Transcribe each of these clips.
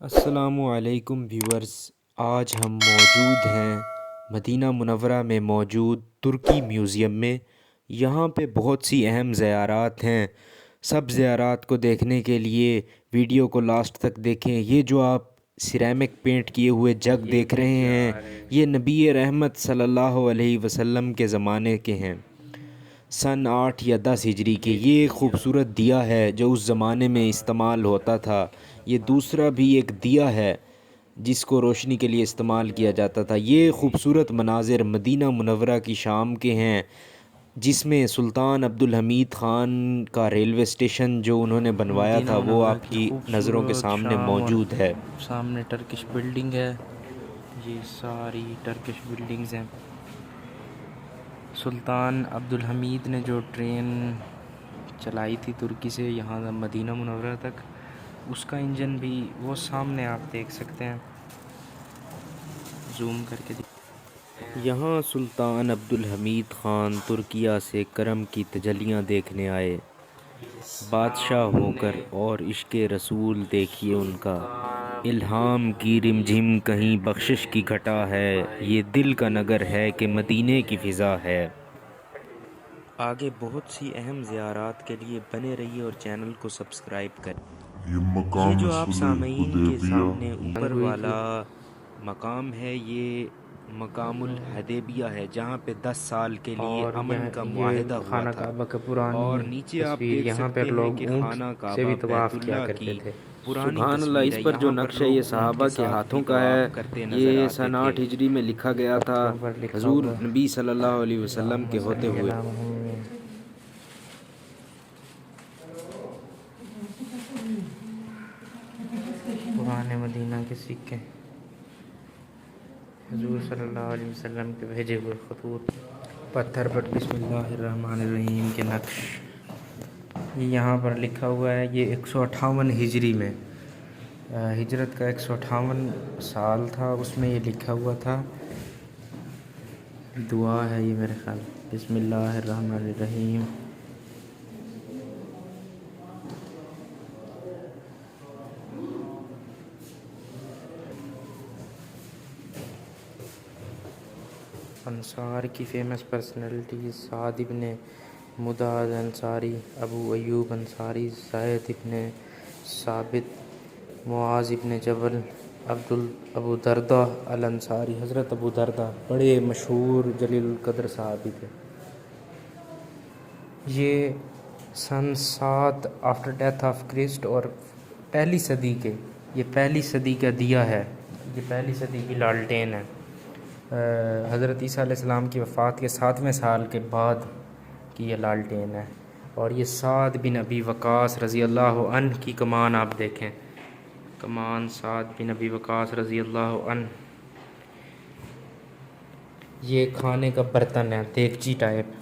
अस्सलामुअलैकुम व्यूअर्स। आज हम मौजूद हैं मदीना मुनव्वरा में मौजूद तुर्की म्यूज़ियम में। यहाँ पे बहुत सी अहम ज़ियारात हैं। सब ज़ियारात को देखने के लिए वीडियो को लास्ट तक देखें। ये जो आप सिरेमिक पेंट किए हुए जग देख रहे हैं, ये नबी रहमत सल्लल्लाहु अलैहि वसल्लम के ज़माने के हैं। सन 8 या 10 हिजरी के। ये एक खूबसूरत दिया है जो उस ज़माने में इस्तेमाल होता था। ये दूसरा भी एक दिया है जिसको रोशनी के लिए इस्तेमाल किया जाता था। ये खूबसूरत मनाज़िर मदीना मुनव्वरा की शाम के हैं, जिसमें सुल्तान अब्दुल हमीद ख़ान का रेलवे स्टेशन जो उन्होंने बनवाया मदीना था वो मुनव्वरा की आपकी नज़रों के खूबसूरत सामने शाम और मौजूद है। सामने टर्किश बिल्डिंग है। ये सारी टर्किश बिल्डिंग्स हैं। सुल्तान अब्दुल हमीद ने जो ट्रेन चलाई थी तुर्की से यहाँ मदीना मुनव्वरा तक, उसका इंजन भी वो सामने आप देख सकते हैं। जूम करके यहाँ सुल्तान अब्दुल हमीद ख़ान तुर्किया से करम की तजलियाँ देखने आए। बादशाह होकर और इश्क़े रसूल देखिए उनका। इल्हाम की रिमझिम कहीं बख्शिश की घटा है, ये दिल का नगर है कि मदीने की फ़िज़ा है। आगे बहुत सी अहम ज़ियारात के लिए बने रहिए और चैनल को सब्सक्राइब करें। ये जो आप सामीन के सामने ऊपर वाला मकाम है, ये मकामुल हदैबिया है, जहाँ पे 10 साल के लिए और अमन का ये मुआहदा हुआ खाना था। काबा का पुरानी और नीचे आप तस्वीर, देख यहाँ पर सकते हैं लोग कि ऊँट खाना से भी काबा तवाफ़ किया बैतुल्ला करते की थे। पुरानी सुभान अल्लाह। तस्वीर इस है। पर जो यहाँ पर नक्शा ये लोग ऊँट सहाबा के साथ भी हाथों का तवाफ़ है। करते नज़र ये आते सन थे। 8 हिजरी में लिखा गया था, पत्थरों पर लिखा हजूर हुआ नबी सल्लल्लाहु अलैहि वसल्लम के होते हुए। पुराने मदीना के सिक्के, हुजूर सल्लल्लाहु अलैहि वसल्लम के भेजे हुए खतूत, पत्थर पर बिस्मिल्लाहिर्रहमानिर्रहीम के नक्श। यहाँ पर लिखा हुआ है ये 158 हिजरी में, हिजरत का 158 साल था, उसमें ये लिखा हुआ था। दुआ है ये मेरे ख्याल, बिस्मिल्लाहिर्रहमानिर्रहीम। अंसार की फ़ेमस पर्सनैलिटीज़: साद इब्ने मुदाद अंसारी, अबू अयूब अंसारी, ज़ैद इब्ने साबित, मुआज़ इब्ने जबल, अबू दरदा अल अंसारी। हज़रत अबू दरदा बड़े मशहूर जलील कदर सहाबी थे। ये सन 7 आफ्टर डेथ ऑफ क्रिस्ट और पहली सदी के, ये पहली सदी का दिया है। ये पहली सदी की लालटेन है। हज़रत ईसा अलैहिस्सलाम की वफ़ात के 7वें साल के बाद की ये लालटेन है। और ये साद बिन अबी वक़ास रज़ी अल्लाह अन की कमान आप देखें, कमान साद बिन अबी वक़ास रज़ी अल्लाह अन। ये खाने का बर्तन है, देगची टाइप।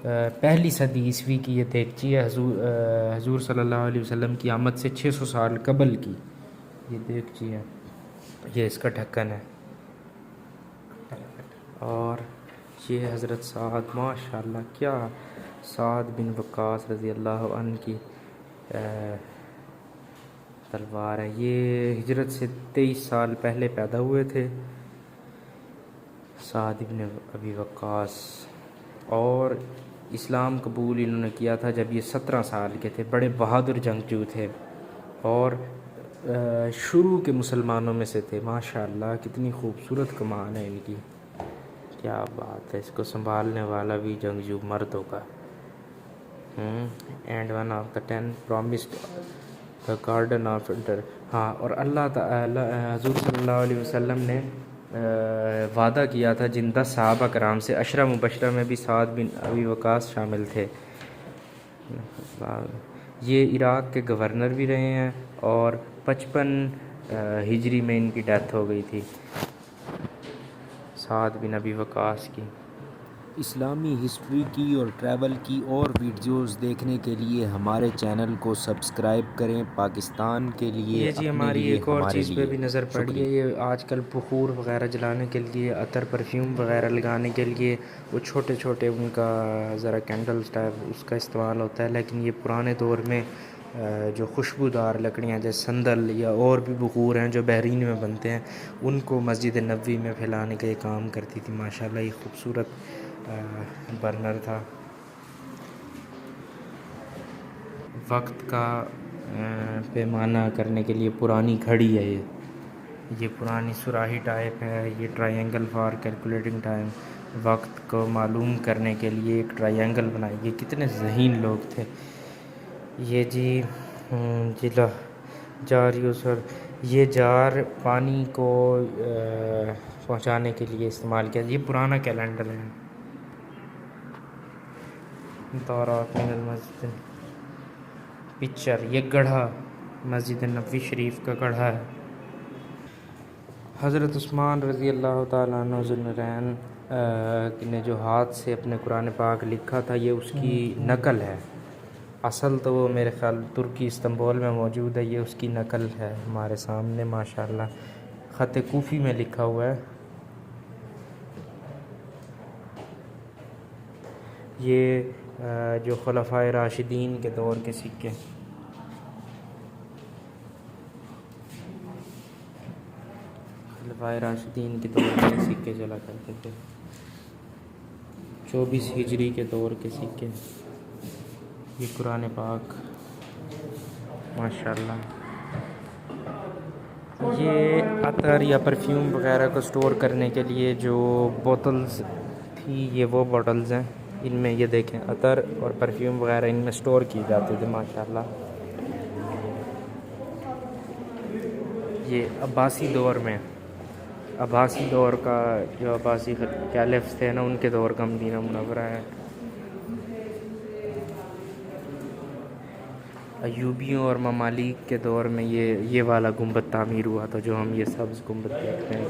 पहली सदी ईस्वी की ये देगची है। हजूर सल्लल्लाहु अलैहि वसल्लम की आमद से 600 साल कबल की ये देगची है। ये इसका ढक्कन है। और ये हज़रत साद, माशाल्लाह क्या, साद बिन वक़ास रज़ी अल्लाह अन की तलवार है। ये हिजरत से 23 साल पहले पैदा हुए थे साद इब्न अबी वक़ास, और इस्लाम कबूल इन्होंने किया था जब ये 17 साल के थे। बड़े बहादुर जंगजू थे और शुरू के मुसलमानों में से थे। माशाल्लाह कितनी खूबसूरत कमान है इनकी, क्या बात है। इसको संभालने वाला भी जंगजू मर्द होगा। And one of the 10 promised the garden of inter. हाँ, और अल्लाह ताला हज़ूर सल्लल्लाहु अलैहि वसल्लम ने वादा किया था जिन 10 सहाबा कराम से, अशरा मुबशरा में भी साद बिन अबी वक़ास शामिल थे। ये इराक़ के गवर्नर भी रहे हैं और 55 हिजरी में इनकी डेथ हो गई थी, साद बिन अबी वक़ास की। इस्लामी हिस्ट्री की और ट्रैवल की और वीडियोस देखने के लिए हमारे चैनल को सब्सक्राइब करें। पाकिस्तान के लिए, ये जी अपने हमारी लिए, एक और हमारे चीज़ पे भी लिए। नज़र पड़ी है। शुक्रिया। ये आजकल बखूर वगैरह जलाने के लिए, अतर परफ्यूम वगैरह लगाने के लिए वो छोटे छोटे उनका ज़रा कैंडल्स टाइप उसका इस्तेमाल होता है। लेकिन ये पुराने दौर में जो खुशबूदार लकड़ियाँ जैसे संदल या और भी बखूर हैं जो बहरीन में बनते हैं, उनको मस्जिद नबवी में फैलाने का ये काम करती थी। माशाल्लाह ये खूबसूरत बर्नर था। वक्त का पैमाना करने के लिए पुरानी घड़ी है ये पुरानी सुराही टाइप है। ये ट्रायंगल फॉर कैलकुलेटिंग टाइम, वक्त को मालूम करने के लिए एक ट्रायंगल बनाई। ये कितने ज़हीन लोग थे ये जी। जिला जार यूसर, ये जार पानी को पहुंचाने के लिए इस्तेमाल किया। ये पुराना कैलेंडर है। दौरात मिनल मस्जिद पिक्चर, ये गढ़ा मस्जिद नबवी शरीफ का गढ़ा है। हज़रत उस्मान रज़ी अल्लाह ताला अन्हु ज़ुन्नूरैन ने जो हाथ से अपने कुरान पाक लिखा था, ये उसकी नकल है। असल तो वो मेरे ख़्याल तुर्की इस्तांबुल में मौजूद है। ये उसकी नकल है हमारे सामने माशाल्लाह। ख़त कूफ़ी में लिखा हुआ है। ये जो खुलफ़ाए राशिदीन के दौर के सिक्के, खुलफ़ाए राशिदीन के दौर के सिक्के चला करते थे। 24 हिजरी के दौर के सिक्के। ये कुरान पाक माशाल्लाह। ये अतर या परफ्यूम वगैरह को स्टोर करने के लिए जो बोतल्स थी, ये वो बोतल्स हैं। इनमें ये देखें अतर और परफ्यूम वगैरह इनमें स्टोर किए जाते थे माशाल्लाह। ये अब्बासी दौर में, अब्बासी दौर का जो अब्बासी कैलिफ्स थे ना, उनके दौर का मदीना मुनव्वरा है। अयूबियों और ममालिक के दौर में ये वाला गुंबद तामीर हुआ था जो हम ये सब्ज़ गुंबद देखते हैं।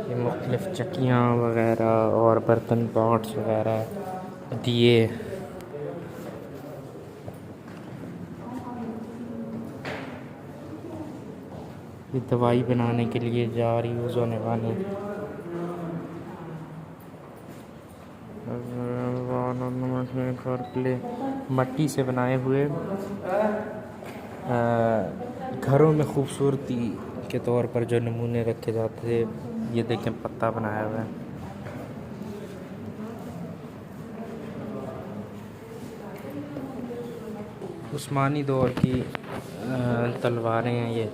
ये मुख्तलिफ़ चक्कियाँ वगैरह और बर्तन पॉट्स वगैरह, दिए। ये दवाई बनाने के लिए जार यूज़ होने वाले मट्टी से बनाए हुए घरों में खूबसूरती के तौर पर जो नमूने रखे जाते थे। ये देखें पत्ता बनाया हुआ है। उस्मानी दौर की तलवारें हैं। ये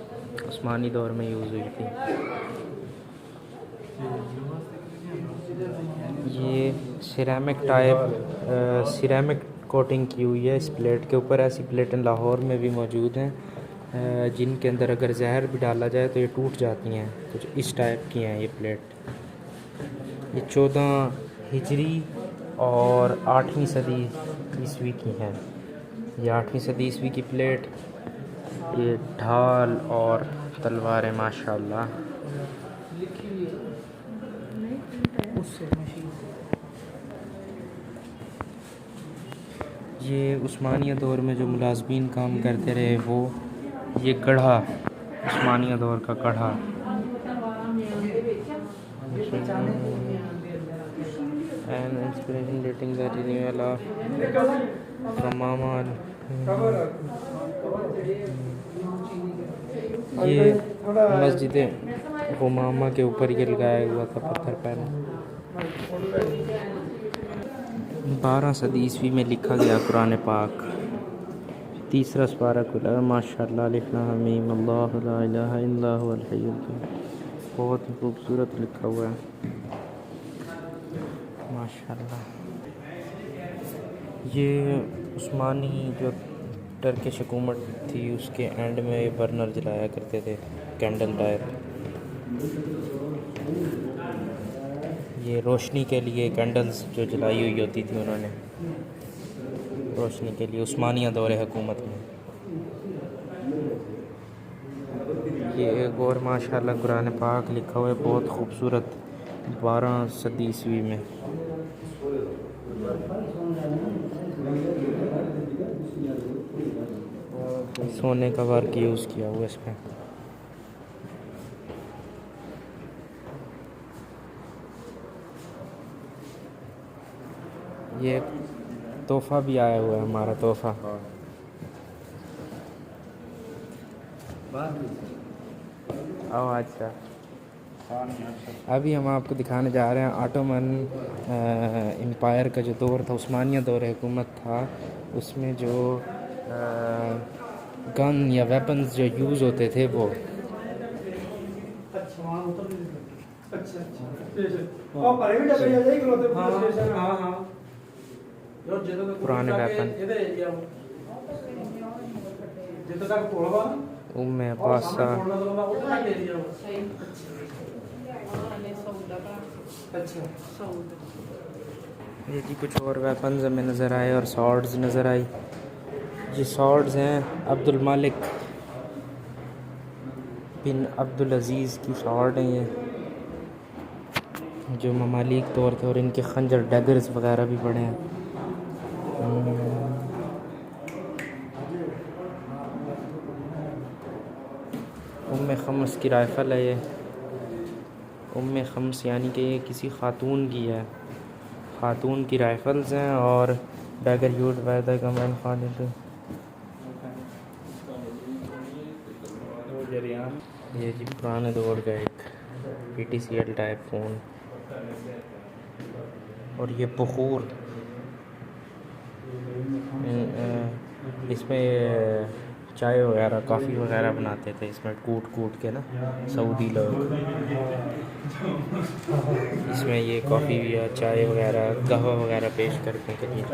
उस्मानी दौर में यूज़ हुई थी। ये सिरेमिक टाइप सिरेमिक कोटिंग की हुई है इस प्लेट के ऊपर। ऐसी प्लेटें लाहौर में भी मौजूद हैं जिनके अंदर अगर जहर भी डाला जाए तो ये टूट जाती हैं। कुछ इस टाइप की हैं ये प्लेट। ये 14 हिजरी और 8वीं सदी ईस्वी की हैं। ये 8वीं सदी ईस्वी की प्लेट। ये ढाल और तलवारें माशाल्लाह। ये उस्मानिया दौर में जो मुलाज़मीन काम करते रहे वो, ये गढ़ा उस्मानिया दौर का गढ़ा। And inspiration dating the renewal of हमामा। ये मस्जिद हुमामा के ऊपर ये लगाया हुआ था पत्थर पर। 12 सदी ईस्वी में लिखा गया कुरान पाक। तीसरा सुपारा खुला माशाल्लाह। लिखना हमीम अल्लाहु ला इलाहा इल्ला हुवल हय्युल क़य्यूम। बहुत ही खूबसूरत लिखा हुआ है माशाल्लाह। ये उस्मानी जो टर्किश हुकूमत थी उसके एंड में बर्नर जलाया करते थे, कैंडल टाइप। ये रोशनी के लिए कैंडल्स जो जलाई हुई होती थी उन्होंने रोशनी के लिए उस्मानिया दौरे हुकूमत में। ये एक और माशाल्लाह कुरान पाक लिखा हुआ है बहुत खूबसूरत 12 सदी ईस्वी में। सोने का वर्क यूज़ किया हुआ इसमें। ये तोहफ़ा भी आया हुआ है, हमारा तोहफ़ा। आओ अच्छा, अभी हम आपको दिखाने जा रहे हैं ऑटोमन एम्पायर का जो दौर था, उस्मानिया दौर हुकूमत था, उसमें जो गन या वेपन्स जो यूज़ होते थे वो। पुराने वेपन उम्मे अब्बासा, ये जी कुछ और वेपन्स हमें नज़र आए और सॉर्ड्स नज़र आई। ये सॉर्ड्स हैं अब्दुल मालिक बिन अब्दुल अज़ीज़ की सॉर्ड हैं ये, जो ममालिक तौर थे, और इनके खंजर डैगर्स वगैरह भी पड़े हैं। उम्मे खम्स की राइफ़ल है ये, उम्मे खम्स यानी कि ये किसी ख़ातून की है, ख़ातून की राइफ़ल्स हैं। और dagger use by the government Khalid, ये जी पुराने दौर का एक PTCL टाइप फ़ोन। और ये बखूर, इसमें चाय वगैरह कॉफ़ी वगैरह बनाते थे इसमें कूट कूट के ना, सऊदी लोग। इसमें ये कॉफ़ी या चाय वगैरह, कहवा वगैरह पेश करने के लिए।